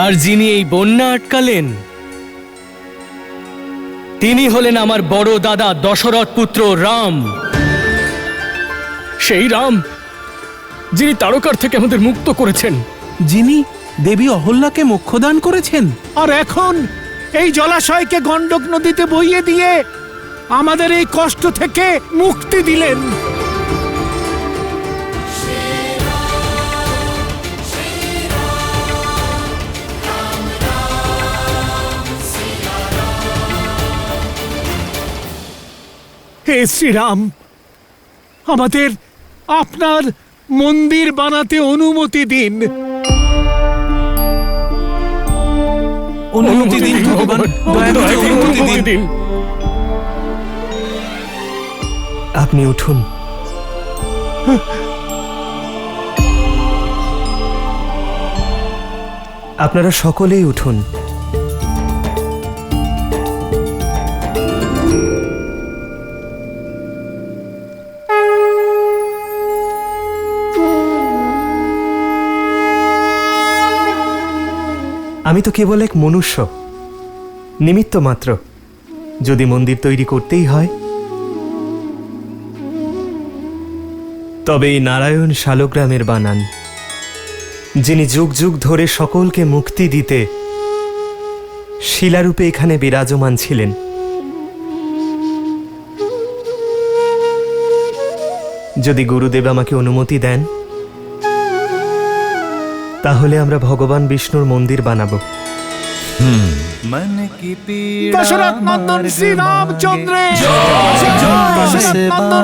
আর যিনি এই বন্যা আটকালেন তিনি হলেন আমার বড় দাদা দশরথ পুত্র রাম। সেই রাম যিনি তারকার থেকে আমাদের মুক্ত করেছেন, যিনি দেবী অহল্যাকে মোক্ষদান করেছেন, আর এখন এই জলাশয়কে গণ্ডক নদীতে বইয়ে দিয়ে আমাদের এই কষ্ট থেকে মুক্তি দিলেন। হে শ্রীরাম, আমাদের আপনার মন্দির বানাতে অনুমতি দিন। অনুমতি দিন ভগবান, দয়া করে অনুমতি দিন। আপনি উঠুন। আপনারা সকলেই উঠুন। আমি তো কেবল এক মনুষ্য, নিমিত্ত মাত্র। যদি মন্দির তৈরি করতেই হয় তবে এই নারায়ণ শালগ্রামের বানান, যিনি যুগ যুগ ধরে সকলকে মুক্তি দিতে শিলারূপে এখানে বিরাজমান ছিলেন। যদি গুরুদেব আমাকে অনুমতি দেন তাহলে আমরা ভগবান বিষ্ণুর মন্দির বানাবো। দশরথ নন্দন শ্রী রামচন্দ্রের জয়। দশরথ নন্দন